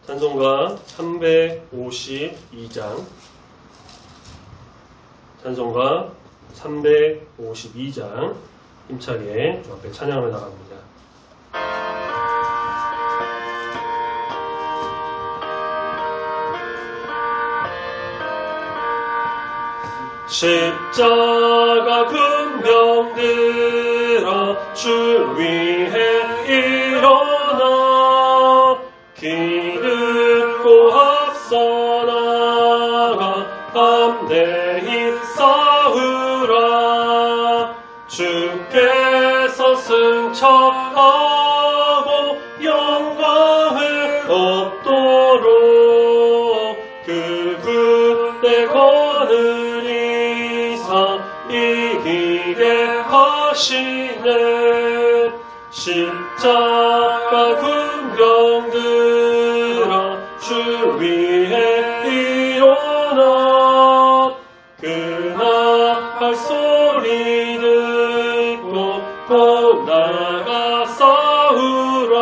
찬송가 352장 찬송가 352장 힘차게 주 앞에 찬양을 나갑니다. 십자가 군병 들어 주 위에 일어나 기듣고 앞서 나가 담대히 싸우라. 주께서 승천하고 영광을 얻도록 그 군대 거느리사 이기게 하시네. 십자가 군병 들어 주 위에 일어나 그날 소리 듣고 곧 나가 싸우라.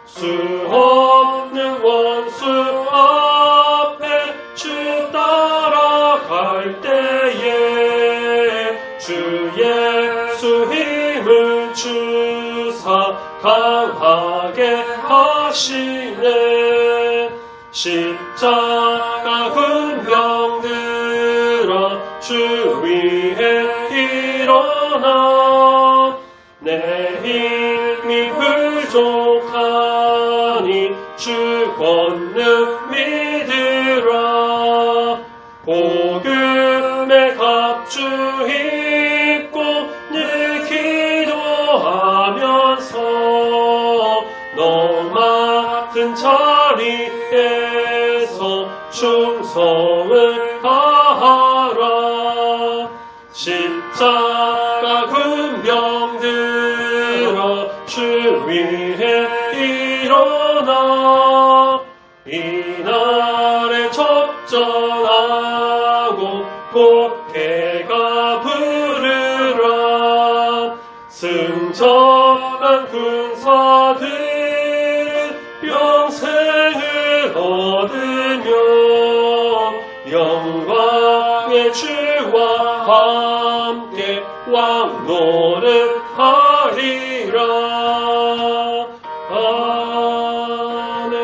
수 없는 원수 앞에 주 따라갈 때에 주 예수 힘을 주사 강하게 하시네. 십자가 군병 들어 주 위에 일어나 내 힘이 부족하니 주 권능 믿으라. 복음의 갑주 입고 늘 기도하면서 너 맡은 자리에서 충성을 다하라. 십자가 군병 들어 주 위에 일어나 이날에 접전하고 곡해가 부르라. 승천한 군사들은 영생을 얻으며 영광의 주와 함께 왕노릇하리라. 아멘.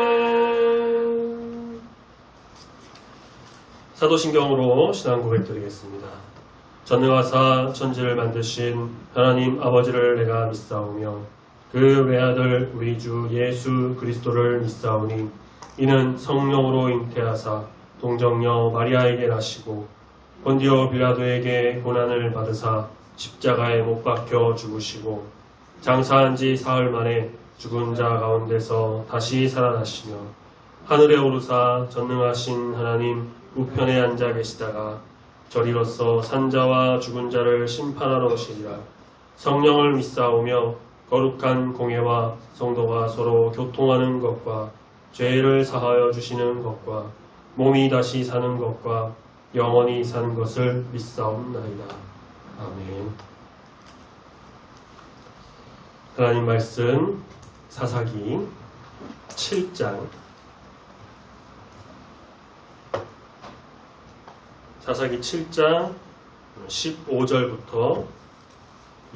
사도신경으로 신앙 고백드리겠습니다. 전능하사 천지를 만드신 하나님 아버지를 내가 믿사오며 그 외아들 우리 주 예수 그리스도를 믿사오니 이는 성령으로 잉태하사 동정녀 마리아에게 나시고 본디오 빌라도에게 고난을 받으사 십자가에 못 박혀 죽으시고 장사한 지 사흘 만에 죽은 자 가운데서 다시 살아나시며 하늘에 오르사 전능하신 하나님 우편에 앉아 계시다가 저리로서 산자와 죽은 자를 심판하러 오시리라. 성령을 믿사오며 거룩한 공예와 성도가 서로 교통하는 것과 죄를 사하여 주시는 것과 몸이 다시 사는 것과 영원히 사는 것을 믿사옵나이다. 아멘. 하나님 말씀 사사기 7장 사사기 7장 15절부터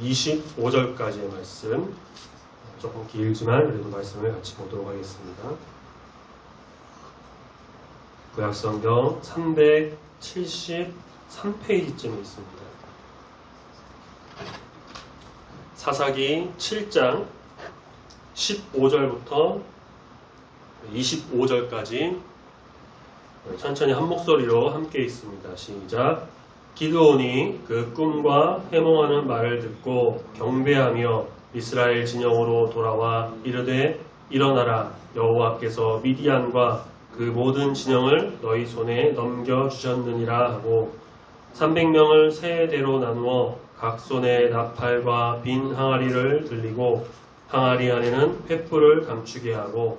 25절까지의 말씀, 조금 길지만 그래도 말씀을 같이 보도록 하겠습니다. 구약성경 373페이지쯤에 있습니다. 사사기 7장 15절부터 25절까지 천천히 한 목소리로 함께 있습니다. 시작. 기드온이 그 꿈과 해몽하는 말을 듣고 경배하며 이스라엘 진영으로 돌아와 이르되 일어나라. 여호와께서 미디안과 그 모든 진영을 너희 손에 넘겨주셨느니라 하고 300명을 세 대로 나누어 각 손에 나팔과 빈 항아리를 들리고 항아리 안에는 횃불을 감추게 하고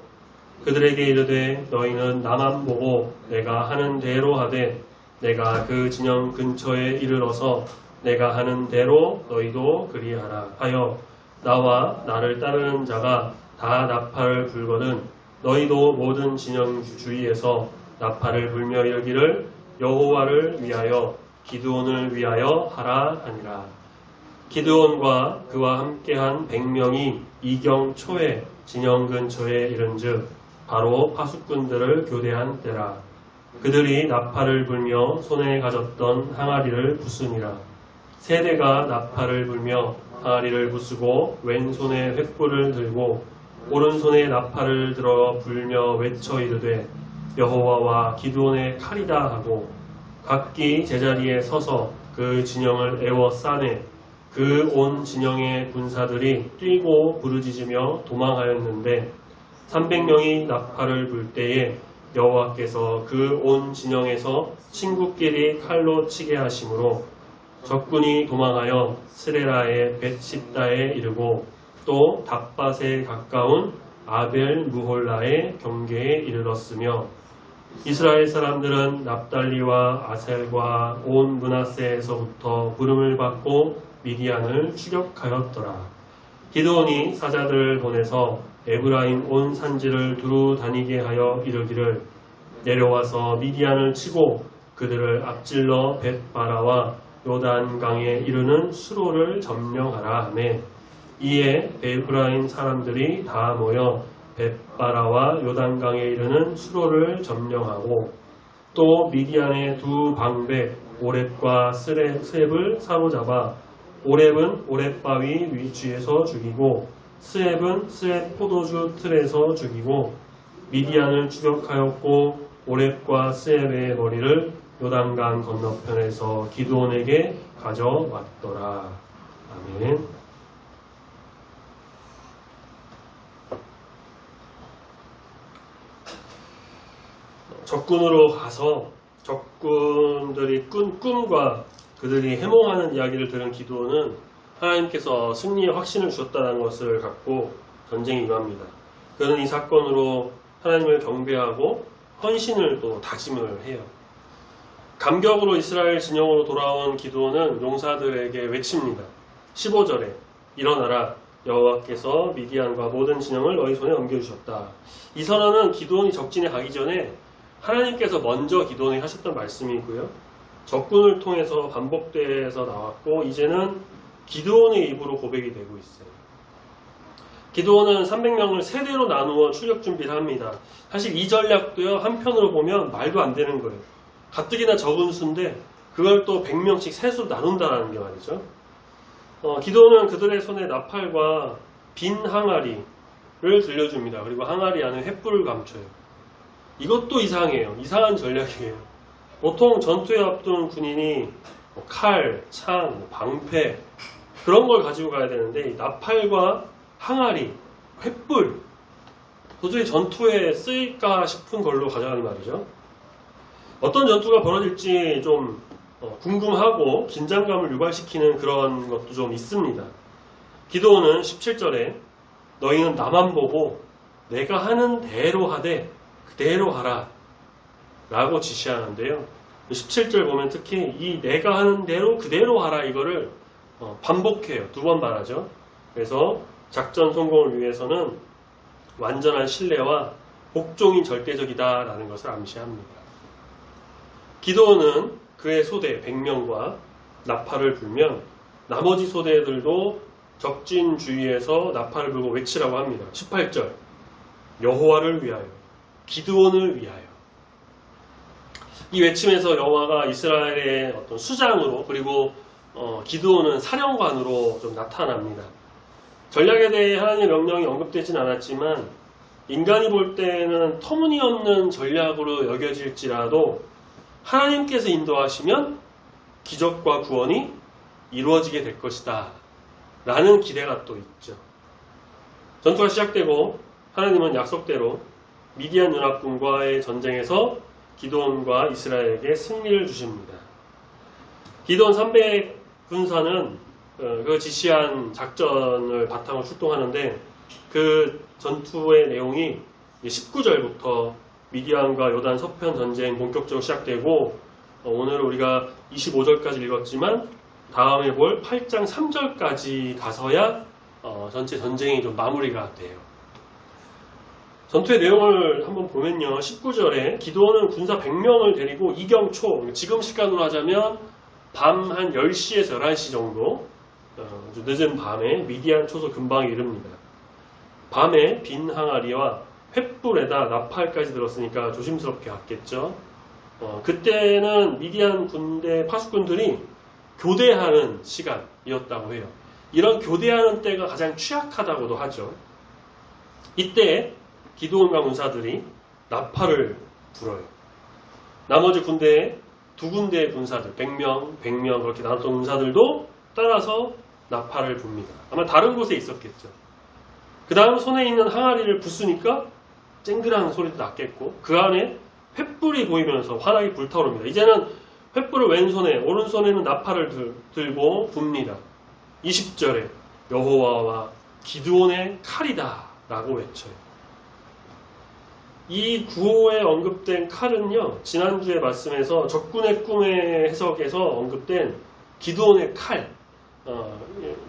그들에게 이르되 너희는 나만 보고 내가 하는 대로 하되 내가 그 진영 근처에 이르러서 내가 하는 대로 너희도 그리하라 하여 나와 나를 따르는 자가 다 나팔을 불거든 너희도 모든 진영 주위에서 나팔을 불며 이르기를 여호와를 위하여 기드온을 위하여 하라 하니라. 기드온과 그와 함께한 100명이 이경 초에 진영 근처에 이른즉 바로 파수꾼들을 교대한 때라. 그들이 나팔을 불며 손에 가졌던 항아리를 부수니라. 세대가 나팔을 불며 항아리를 부수고 왼손에 횃불을 들고 오른손에 나팔을 들어 불며 외쳐 이르되 여호와와 기드온의 칼이다 하고 각기 제자리에 서서 그 진영을 에워싸네. 그 온 진영의 군사들이 뛰고 부르짖으며 도망하였는데 300명이 나팔을 불 때에 여호와께서 그 온 진영에서 친구끼리 칼로 치게 하심으로 적군이 도망하여 스레라의 벳십다에 이르고 또 닥밧에 가까운 아벨 무홀라의 경계에 이르렀으며 이스라엘 사람들은 납달리와 아셀과 온 므낫세에서부터 부름을 받고 미디안을 추격하였더라. 기드온이 사자들을 보내서 에브라임 온 산지를 두루 다니게 하여 이르기를 내려와서 미디안을 치고 그들을 앞질러 벳바라와 요단강에 이르는 수로를 점령하라 하매 이에 에브라임 사람들이 다 모여 벳바라와 요단강에 이르는 수로를 점령하고 또 미디안의 두 방백 오렙과 스렙을 사로잡아 오렙은 오렙바위 위치에서 죽이고 스렙은 스렙 포도주 틀에서 죽이고 미디안을 추격하였고 오렙과 스렙의 머리를 요단강 건너편에서 기드온에게 가져왔더라. 아멘. 적군으로 가서 적군들이 꾼 꿈과 그들이 해몽하는 이야기를 들은 기드온은 하나님께서 승리의 확신을 주셨다는 것을 갖고 전쟁에 임합니다. 그는 이 사건으로 하나님을 경배하고 헌신을 또 다짐을 해요. 감격으로 이스라엘 진영으로 돌아온 기드온은 용사들에게 외칩니다. 15절에 일어나라 여호와께서 미디안과 모든 진영을 너희 손에 넘겨주셨다. 이 선언은 기드온이 적진에 가기 전에 하나님께서 먼저 기드온에게 하셨던 말씀이고요. 적군을 통해서 반복돼서 나왔고 이제는 기드온의 입으로 고백이 되고 있어요. 기드온은 300명을 세대로 나누어 출격 준비를 합니다. 사실 이 전략도요, 한편으로 보면 말도 안 되는 거예요. 가뜩이나 적은 수인데 그걸 또 100명씩 셋으로 나눈다라는 게 말이죠. 기드온은 그들의 손에 나팔과 빈 항아리를 들려줍니다. 그리고 항아리 안에 횃불을 감춰요. 이것도 이상해요. 이상한 전략이에요. 보통 전투에 앞둔 군인이 칼, 창, 방패 그런 걸 가지고 가야 되는데 나팔과 항아리, 횃불 도저히 전투에 쓰일까 싶은 걸로 가져가는 말이죠. 어떤 전투가 벌어질지 좀 궁금하고 긴장감을 유발시키는 그런 것도 좀 있습니다. 기드온은 17절에 너희는 나만 보고 내가 하는 대로 하되 그대로 하라 라고 지시하는데요. 17절 보면 특히 이 내가 하는 대로 그대로 하라 이거를 반복해요. 2번 말하죠. 그래서 작전 성공을 위해서는 완전한 신뢰와 복종이 절대적이다 라는 것을 암시합니다. 기드온은 그의 소대 100명과 나팔을 불면 나머지 소대들도 적진 주위에서 나팔을 불고 외치라고 합니다. 18절 여호와를 위하여 기드온을 위하여. 이 외침에서 여호와가 이스라엘의 어떤 수장으로 그리고 기드온은 사령관으로 좀 나타납니다. 전략에 대해 하나님의 명령이 언급되진 않았지만 인간이 볼 때는 터무니없는 전략으로 여겨질지라도 하나님께서 인도하시면 기적과 구원이 이루어지게 될 것이다 라는 기대가 또 있죠. 전투가 시작되고 하나님은 약속대로 미디안 연합군과의 전쟁에서 기드온과 이스라엘에게 승리를 주십니다. 기드온 300 군사는 그 지시한 작전을 바탕으로 출동하는데 그 전투의 내용이 19절부터 미디안과 요단 서편 전쟁 본격적으로 시작되고 오늘 우리가 25절까지 읽었지만 다음에 볼 8장 3절까지 가서야 전체 전쟁이 좀 마무리가 돼요. 전투의 내용을 한번 보면요. 19절에 기드온은 군사 100명을 데리고 이경초, 지금 시간으로 하자면 밤 한 10시에서 11시 정도, 아주 늦은 밤에 미디안 초소 근방에 이릅니다. 밤에 빈 항아리와 횃불에다 나팔까지 들었으니까 조심스럽게 갔겠죠. 그때는 미디안 군대 파수꾼들이 교대하는 시간이었다고 해요. 이런 교대하는 때가 가장 취약하다고도 하죠. 이때 기드온과 군사들이 나팔을 불어요. 나머지 군대에 두 군대의 군사들, 100명 그렇게 나눴던 군사들도 따라서 나팔을 붑니다. 아마 다른 곳에 있었겠죠. 그 다음 손에 있는 항아리를 부수니까 쨍그랑 소리도 났겠고, 그 안에 횃불이 보이면서 환하게 불타오릅니다. 이제는 횃불을 왼손에, 오른손에는 나팔을 들고 붑니다. 20절에 여호와와 기드온의 칼이다 라고 외쳐요. 이 구호에 언급된 칼은요, 지난주의 말씀에서 적군의 꿈의 해석에서 언급된 기드온의 칼,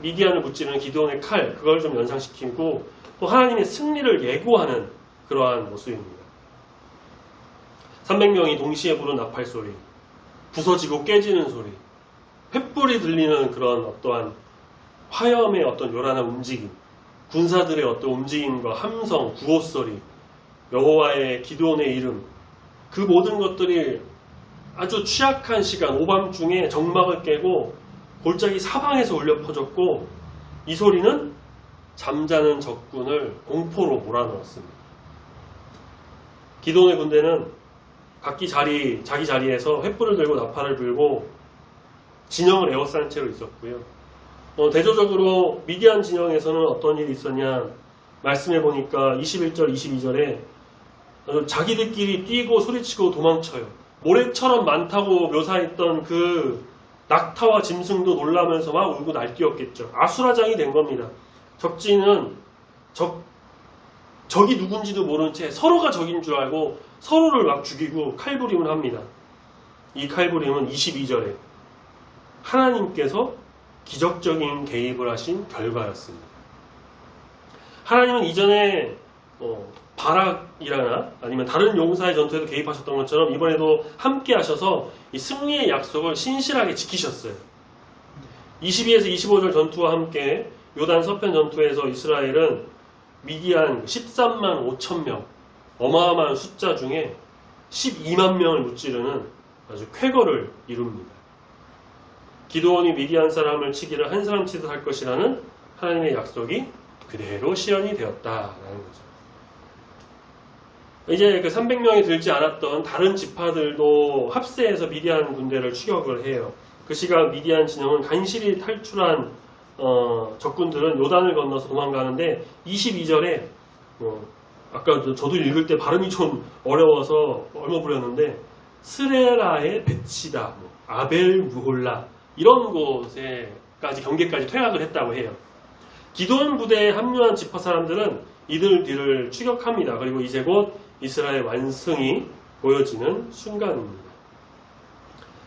미디안을 무찌르는 기드온의 칼, 그걸 좀 연상시키고 또 하나님의 승리를 예고하는 그러한 모습입니다. 300명이 동시에 부른 나팔 소리, 부서지고 깨지는 소리, 횃불이 들리는 그런 어떠한 화염의 어떤 요란한 움직임, 군사들의 어떤 움직임과 함성, 구호 소리, 여호와의 기드온의 이름, 그 모든 것들이 아주 취약한 시간, 오밤중에 정막을 깨고 골짜기 사방에서 울려 퍼졌고, 이 소리는 잠자는 적군을 공포로 몰아넣었습니다. 기드온의 군대는 자기 자리에서 횃불을 들고 나팔을 불고 진영을 에워싼 채로 있었고요. 대조적으로 미디안 진영에서는 어떤 일이 있었냐, 말씀해 보니까 21절, 22절에 자기들끼리 뛰고 소리치고 도망쳐요. 모래처럼 많다고 묘사했던 그 낙타와 짐승도 놀라면서 막 울고 날뛰었겠죠. 아수라장이 된 겁니다. 적진은 적이 누군지도 모른 채 서로가 적인 줄 알고 서로를 막 죽이고 칼부림을 합니다. 이 칼부림은 22절에 하나님께서 기적적인 개입을 하신 결과였습니다. 하나님은 이전에 바락이라나 아니면 다른 용사의 전투에도 개입하셨던 것처럼 이번에도 함께 하셔서 이 승리의 약속을 신실하게 지키셨어요. 22에서 25절 전투와 함께 요단 서편 전투에서 이스라엘은 미디안 13만 5천 명, 어마어마한 숫자 중에 12만 명을 무찌르는 아주 쾌거를 이룹니다. 기드온이 미디안 사람을 치기를 한 사람 치듯 할 것이라는 하나님의 약속이 그대로 시현이 되었다라는 거죠. 이제 그 300명이 들지 않았던 다른 지파들도 합세해서 미디안 군대를 추격을 해요. 그 시각 미디안 진영은 간신히 탈출한 적군들은 요단을 건너서 도망가는데 22절에 아까 저도 읽을 때 발음이 좀 어려워서 얼머부렸는데 스레라의 베치다, 아벨 무홀라 이런 곳에까지 경계까지 퇴각을 했다고 해요. 기드온 부대에 합류한 지파 사람들은 이들 뒤를 추격합니다. 그리고 이제 곧 이스라엘 완성이 보여지는 순간입니다.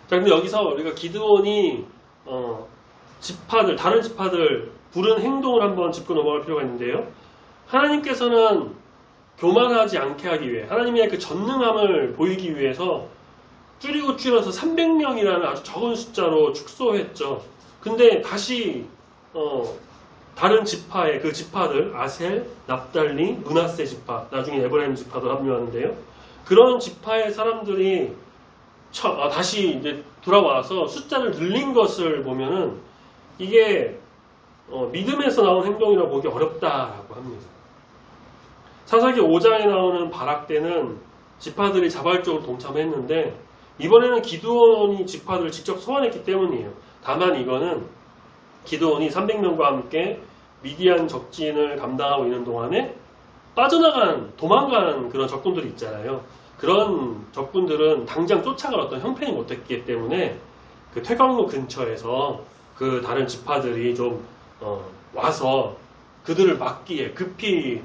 자, 근데 여기서 우리가 기드온이 다른 지파들 부른 행동을 한번 짚고 넘어갈 필요가 있는데요. 하나님께서는 교만하지 않게 하기 위해, 하나님의 그 전능함을 보이기 위해서 줄이고 줄여서 300명이라는 아주 적은 숫자로 축소했죠. 근데 다시 다른 지파의 그 지파들, 아셀, 납달리, 므낫세 지파, 나중에 에브라임 지파도 합류하는데요. 그런 지파의 사람들이 다시 이제 돌아와서 숫자를 늘린 것을 보면은 이게 믿음에서 나온 행동이라고 보기 어렵다라고 합니다. 사사기 5장에 나오는 바락 때는 지파들이 자발적으로 동참했는데 이번에는 기드온이 지파들을 직접 소환했기 때문이에요. 다만 이거는 기드온이 300명과 함께 미디안 적진을 감당하고 있는 동안에 도망간 그런 적군들이 있잖아요. 그런 적군들은 당장 쫓아갈 어떤 형편이 못했기 때문에 그 퇴광로 근처에서 그 다른 지파들이 좀 와서 그들을 막기에 급히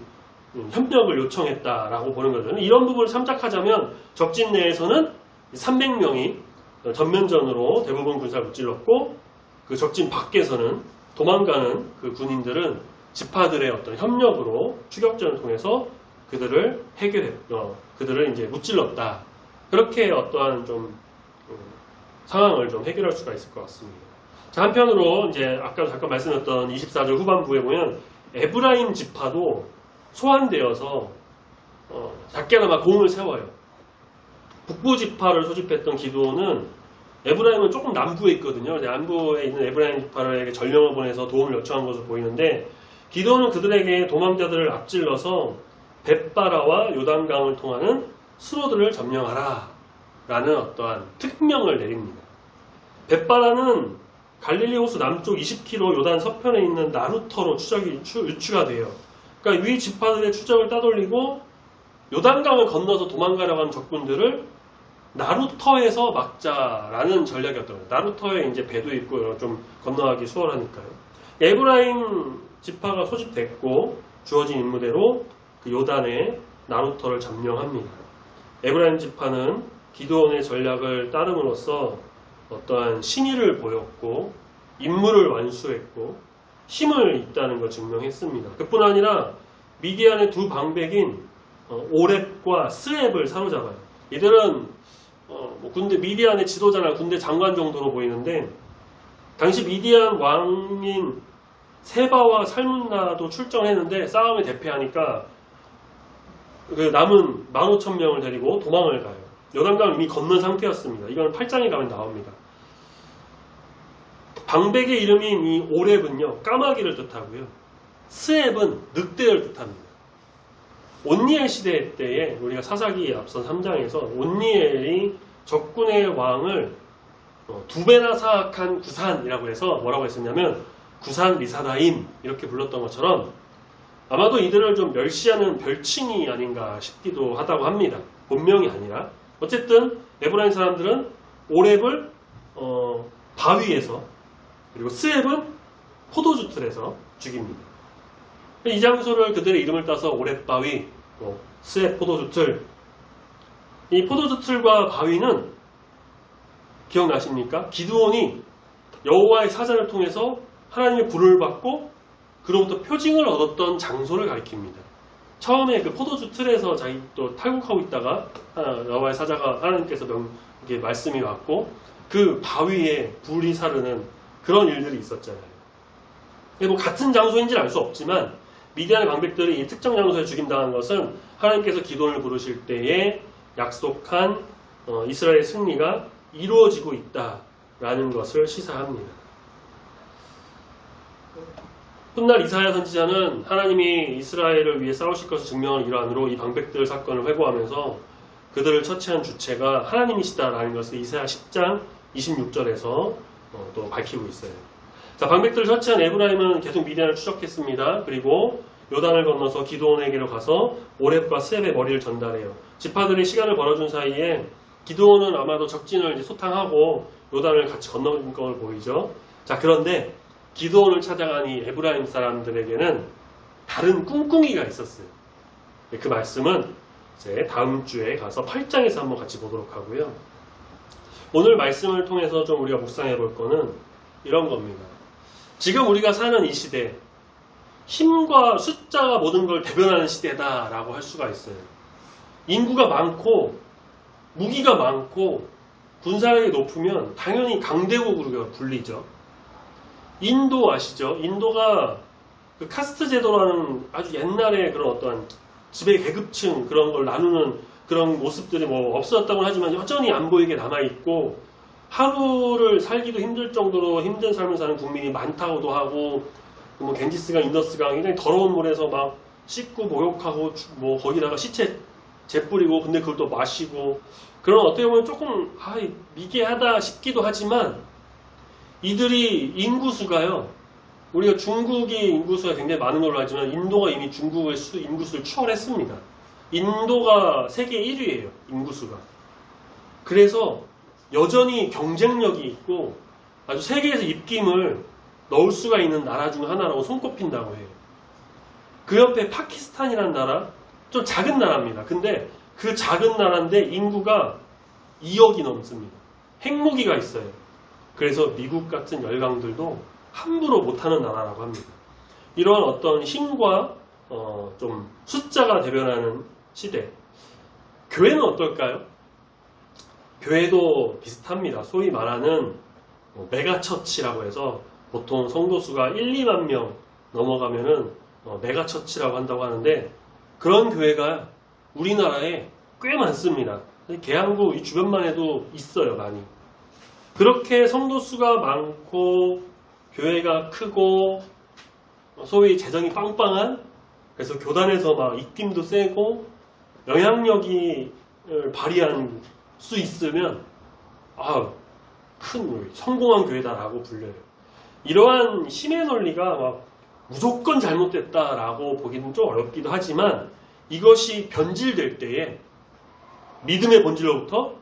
협력을 요청했다라고 보는 거죠. 이런 부분을 참작하자면 적진 내에서는 300명이 전면전으로 대부분 군사를 무찔렀고 그 적진 밖에서는 도망가는 그 군인들은 지파들의 어떤 협력으로 추격전을 통해서 그들을 그들을 이제 무찔렀다. 그렇게 어떠한 좀 상황을 좀 해결할 수가 있을 것 같습니다. 자, 한편으로 이제 아까 잠깐 말씀드렸던 24절 후반부에 보면 에브라임 지파도 소환되어서 작게나마 공을 세워요. 북부 지파를 소집했던 기드온은 에브라임은 조금 남부에 있거든요. 남부에 있는 에브라임 지파에게 전령을 보내서 도움을 요청한 것으로 보이는데 기드온은 그들에게 도망자들을 앞질러서 벳바라와 요단강을 통하는 수로들을 점령하라 라는 어떠한 특명을 내립니다. 벳바라는 갈릴리 호수 남쪽 20km 요단 서편에 있는 나루터로 유추가 돼요. 그러니까 위 지파들의 추적을 따돌리고 요단강을 건너서 도망가려고 하는 적군들을 나루터에서 막자라는 전략이었던 거예요. 나루터에 이제 배도 있고 좀 건너가기 수월하니까요. 에브라임 지파가 소집됐고 주어진 임무대로 그 요단의 나루터를 점령합니다. 에브라임 지파는 기드온의 전략을 따름으로써 어떠한 신의를 보였고 임무를 완수했고 힘을 있다는 걸 증명했습니다. 그뿐 아니라 미디안의 두 방백인 오렙과 스앱을 사로잡아요. 이들은 군대 미디안의 지도자나 군대 장관 정도로 보이는데 당시 미디안 왕인 세바와 살문나도 출정했는데 싸움에 대패하니까 그 남은 15,000명을 데리고 도망을 가요. 요단강을 이미 건넌 상태였습니다. 이건 8장에 가면 나옵니다. 방백의 이름인 이 오렙은요 까마귀를 뜻하고요. 스앱은 늑대를 뜻합니다. 온니엘 시대 때에 우리가 사사기에 앞선 3장에서 온니엘이 적군의 왕을 2배나 사악한 구산이라고 해서 뭐라고 했었냐면 구산 리사다임 이렇게 불렀던 것처럼 아마도 이들을 좀 멸시하는 별칭이 아닌가 싶기도 하다고 합니다. 본명이 아니라. 어쨌든 에브라임 사람들은 오렙을 바위에서 그리고 스앱은 포도주 틀에서 죽입니다. 이 장소를 그들의 이름을 따서 오렙바위, 스앱 포도주 틀. 이 포도주 틀과 바위는 기억나십니까? 기드온이 여호와의 사자를 통해서 하나님의 불을 받고 그로부터 표징을 얻었던 장소를 가리킵니다. 처음에 그 포도주 틀에서 자기 또 탈곡하고 있다가 여호와의 사자가 하나님께서 이렇게 말씀이 왔고 그 바위에 불이 사르는 그런 일들이 있었잖아요. 뭐 같은 장소인지는 알 수 없지만 미디안의 방백들이 이 특정 장소에 죽임당한 것은 하나님께서 기도를 부르실 때에 약속한 이스라엘의 승리가 이루어지고 있다라는 것을 시사합니다. 훗날 이사야 선지자는 하나님이 이스라엘을 위해 싸우실 것을 증명한 일환으로 이 방백들 사건을 회고하면서 그들을 처치한 주체가 하나님이시다라는 것을 이사야 10장 26절에서 또 밝히고 있어요. 자, 방백들을 처치한 에브라임은 계속 미디안을 추적했습니다. 그리고 요단을 건너서 기드온에게로 가서 오렙과 스앱의 머리를 전달해요. 지파들이 시간을 벌어준 사이에 기드온은 아마도 적진을 이제 소탕하고 요단을 같이 건너는 걸 보이죠. 자, 그런데 기드온을 찾아간 이 에브라임 사람들에게는 다른 꿍꿍이가 있었어요. 그 말씀은 이제 다음 주에 가서 8장에서 한번 같이 보도록 하고요. 오늘 말씀을 통해서 좀 우리가 묵상해 볼 거는 이런 겁니다. 지금 우리가 사는 이 시대, 힘과 숫자가 모든 걸 대변하는 시대다라고 할 수가 있어요. 인구가 많고 무기가 많고 군사력이 높으면 당연히 강대국으로 불리죠. 인도 아시죠? 인도가 그 카스트 제도라는 아주 옛날에 그런 어떤 지배 계급층 그런 걸 나누는 그런 모습들이 뭐 없어졌다고 하지만 여전히 안 보이게 남아있고 하루를 살기도 힘들 정도로 힘든 삶을 사는 국민이 많다고도 하고 뭐 겐지스강, 인더스강 굉장히 더러운 물에서 막 씻고 목욕하고 뭐 거기다가 시체 재뿌리고 근데 그걸 또 마시고 그런 어떻게 보면 조금 미개하다 싶기도 하지만 이들이 인구수가요. 우리가 중국이 인구수가 굉장히 많은 걸로 알지만 인도가 이미 중국의 인구수를 추월했습니다. 인도가 세계 1위예요. 인구수가. 그래서 여전히 경쟁력이 있고 아주 세계에서 입김을 넣을 수가 있는 나라 중 하나라고 손꼽힌다고 해요. 그 옆에 파키스탄이라는 나라, 좀 작은 나라입니다. 근데 그 작은 나라인데 인구가 2억이 넘습니다. 핵무기가 있어요. 그래서 미국 같은 열강들도 함부로 못하는 나라라고 합니다. 이런 어떤 힘과 좀 숫자가 대변하는 시대. 교회는 어떨까요? 교회도 비슷합니다. 소위 말하는 메가처치라고 해서 보통 성도수가 1, 2만 명 넘어가면은 메가처치라고 한다고 하는데, 그런 교회가 우리나라에 꽤 많습니다. 계양구 이 주변만 해도 있어요, 많이. 그렇게 성도수가 많고 교회가 크고 소위 재정이 빵빵한, 그래서 교단에서 막 입김도 세고 영향력이 발휘할 수 있으면 큰 성공한 교회다라고 불려요. 이러한 힘의 논리가 막 무조건 잘못됐다라고 보기는 좀 어렵기도 하지만, 이것이 변질될 때에 믿음의 본질로부터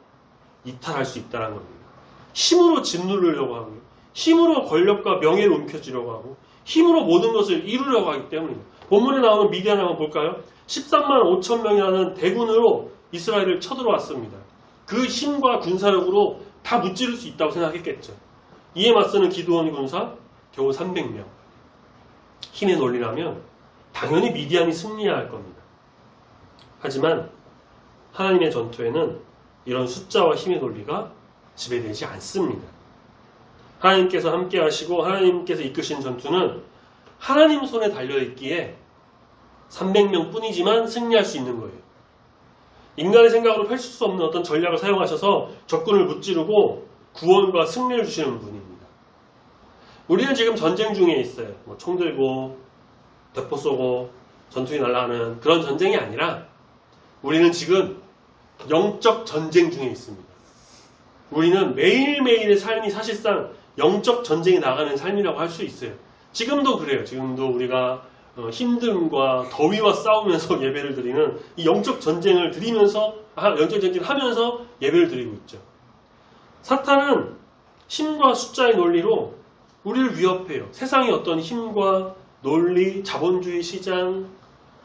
이탈할 수 있다는 겁니다. 힘으로 짓누르려고 하고, 힘으로 권력과 명예를 움켜쥐려고 하고, 힘으로 모든 것을 이루려고 하기 때문입니다. 본문에 나오는 미디안 한번 볼까요? 13만 5천 명이라는 대군으로 이스라엘을 쳐들어왔습니다. 그 힘과 군사력으로 다 무찌를 수 있다고 생각했겠죠. 이에 맞서는 기드온 군사 겨우 300명. 힘의 논리라면 당연히 미디안이 승리해야 할 겁니다. 하지만 하나님의 전투에는 이런 숫자와 힘의 논리가 지배되지 않습니다. 하나님께서 함께 하시고 하나님께서 이끄신 전투는 하나님 손에 달려있기에 300명 뿐이지만 승리할 수 있는 거예요. 인간의 생각으로 펼칠 수 없는 어떤 전략을 사용하셔서 적군을 무찌르고 구원과 승리를 주시는 분입니다. 우리는 지금 전쟁 중에 있어요. 총 들고 대포 쏘고 전투기 날아가는 그런 전쟁이 아니라, 우리는 지금 영적 전쟁 중에 있습니다. 우리는 매일매일의 삶이 사실상 영적 전쟁이 나가는 삶이라고 할 수 있어요. 지금도 그래요. 지금도 우리가 힘듦과 더위와 싸우면서 예배를 드리는 이 영적 전쟁을 드리면서, 영적 전쟁을 하면서 예배를 드리고 있죠. 사탄은 힘과 숫자의 논리로 우리를 위협해요. 세상의 어떤 힘과 논리, 자본주의 시장,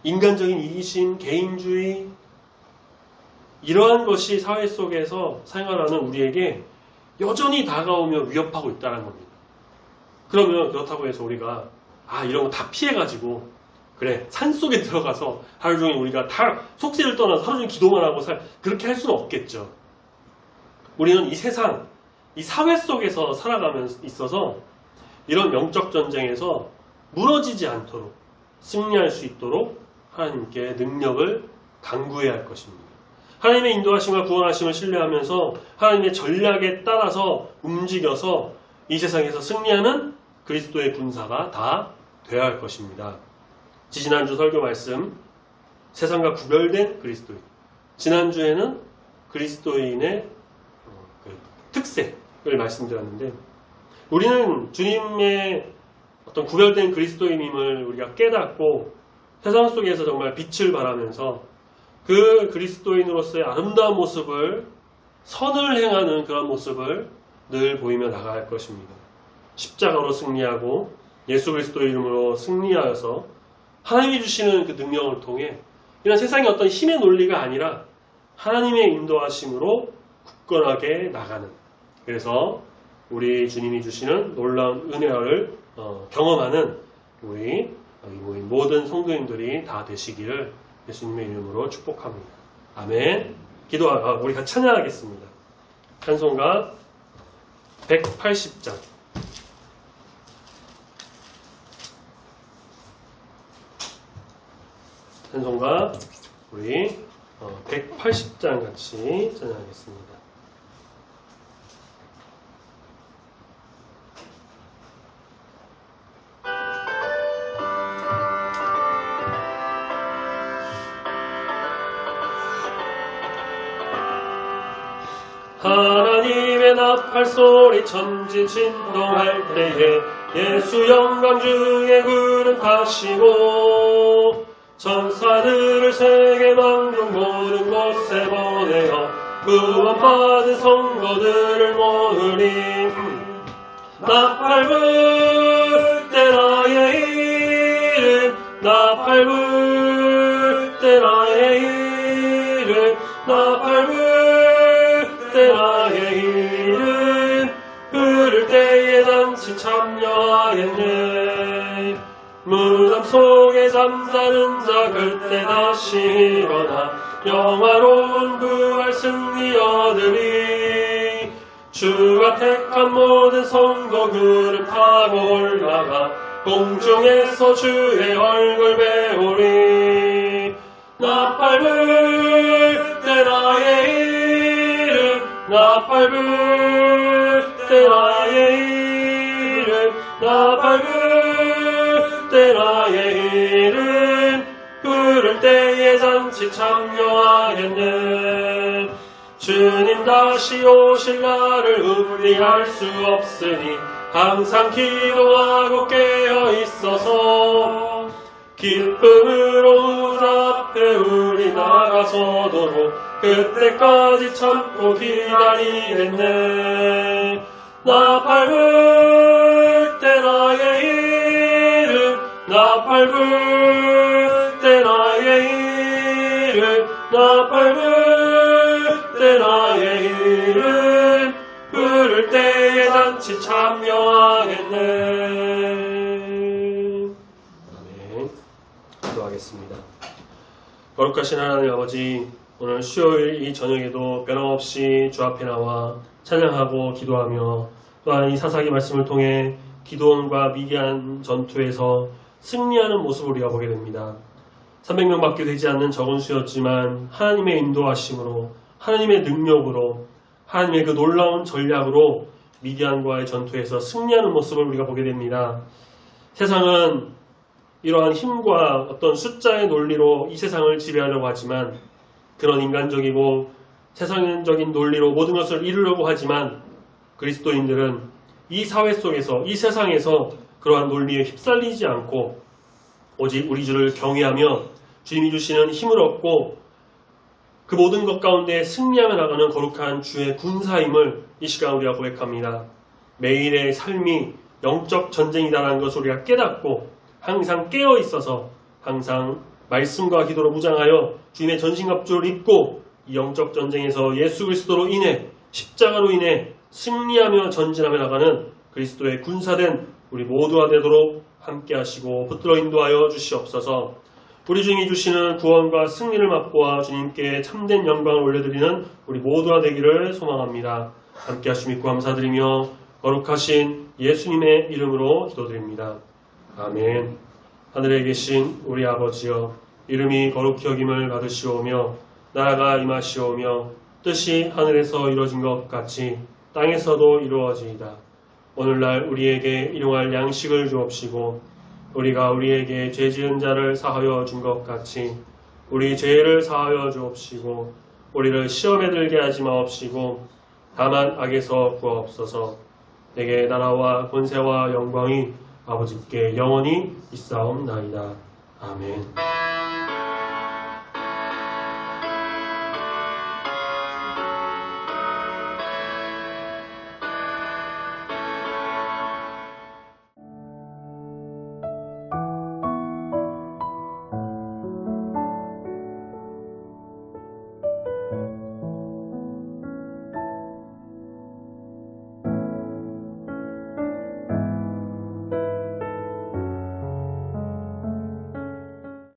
인간적인 이기심, 개인주의, 이러한 것이 사회 속에서 생활하는 우리에게 여전히 다가오며 위협하고 있다는 겁니다. 그러면 그렇다고 해서 우리가 이런 거 다 피해가지고 그래 산속에 들어가서 하루 종일 우리가 다 속세를 떠나서 하루 종일 기도만 하고 그렇게 할 수는 없겠죠. 우리는 이 세상, 이 사회 속에서 살아가면서 있어서 이런 영적 전쟁에서 무너지지 않도록 승리할 수 있도록 하나님께 능력을 강구해야 할 것입니다. 하나님의 인도하심과 구원하심을 신뢰하면서 하나님의 전략에 따라서 움직여서 이 세상에서 승리하는 그리스도의 군사가 다 되어야 할 것입니다. 지난주 설교 말씀, 세상과 구별된 그리스도인. 지난주에는 그리스도인의 특색을 말씀드렸는데, 우리는 주님의 어떤 구별된 그리스도인임을 우리가 깨닫고 세상 속에서 정말 빛을 발하면서 그 그리스도인으로서의 아름다운 모습을, 선을 행하는 그런 모습을 늘 보이며 나가야 할 것입니다. 십자가로 승리하고 예수 그리스도의 이름으로 승리하여서 하나님이 주시는 그 능력을 통해 이런 세상의 어떤 힘의 논리가 아니라 하나님의 인도하심으로 굳건하게 나가는, 그래서 우리 주님이 주시는 놀라운 은혜를 경험하는 우리 모든 성도님들이 다 되시기를 예수님의 이름으로 축복합니다. 아멘. 우리 같이 찬양하겠습니다. 찬송가 180장. 찬송가 우리 180장 같이 찬양하겠습니다. 하나님의 나팔소리 천지 진동할 때에 예수 영광 중에 구름 타시고 천사들을 세계 만국 모든 곳에 보내어 구원받은 성도들을 모으리. 나팔 불 때 나의 이름, 나팔 불 때 나의 이름, 나팔 불 때 나의 이름, 부를 때에 단치 참여하겠네. 무덤 속에 잠자는 자 그때 다시 일어나 영화로운 부활 승리 얻으리. 주가 택한 모든 성도 그를 타고 올라가 공중에서 주의 얼굴 배우리. 나팔불 때 나의 이름, 나팔불 때 나의 이름, 나팔불 때 나의 이름, 부를 때에 잔치 참여하겠네. 주님 다시 오실 날을 우리할 수 없으니 항상 기도하고 깨어 있어서 기쁨으로 문 앞에 우리 나가서도록 그때까지 참고 기다리겠네. 나팔불 때 나의 이름, 나팔불 때 나의 이름, 나팔불 때 나의 이름, 부를 때에 잔치 참여하겠네. 아멘. 기도하겠습니다. 거룩하신 하나님 아버지, 오늘 수요일 이 저녁에도 변함없이 주 앞에 나와 찬양하고 기도하며 또한 이 사사기 말씀을 통해 기드온과 미디안 전투에서 승리하는 모습을 우리가 보게 됩니다. 300명밖에 되지 않는 적은 수였지만 하나님의 인도하심으로, 하나님의 능력으로, 하나님의 그 놀라운 전략으로 미디안과의 전투에서 승리하는 모습을 우리가 보게 됩니다. 세상은 이러한 힘과 어떤 숫자의 논리로 이 세상을 지배하려고 하지만, 그런 인간적이고 세상적인 논리로 모든 것을 이루려고 하지만, 그리스도인들은 이 사회 속에서, 이 세상에서 그러한 논리에 휩쓸리지 않고 오직 우리 주를 경외하며 주님이 주시는 힘을 얻고 그 모든 것 가운데 승리하며 나가는 거룩한 주의 군사임을 이 시간 우리가 고백합니다. 매일의 삶이 영적 전쟁이다라는 것을 우리가 깨닫고 항상 깨어 있어서 항상 말씀과 기도로 무장하여 주님의 전신갑주를 입고 이 영적 전쟁에서 예수 그리스도로 인해, 십자가로 인해 승리하며 전진하며 나가는 그리스도의 군사된 우리 모두가 되도록 함께 하시고 붙들어 인도하여 주시옵소서. 우리 주님이 주시는 구원과 승리를 맛보아 주님께 참된 영광을 올려드리는 우리 모두가 되기를 소망합니다. 함께 하시 믿고 감사드리며 거룩하신 예수님의 이름으로 기도드립니다. 아멘. 하늘에 계신 우리 아버지여, 이름이 거룩히 여김을 받으시오며 나라가 임하시오며 뜻이 하늘에서 이루어진 것 같이 땅에서도 이루어지이다. 오늘날 우리에게 일용할 양식을 주옵시고 우리가 우리에게 죄 지은 자를 사하여 준 것 같이 우리 죄를 사하여 주옵시고 우리를 시험에 들게 하지 마옵시고 다만 악에서 구하옵소서. 내게 나라와 권세와 영광이 아버지께 영원히 있사옵나이다. 아멘.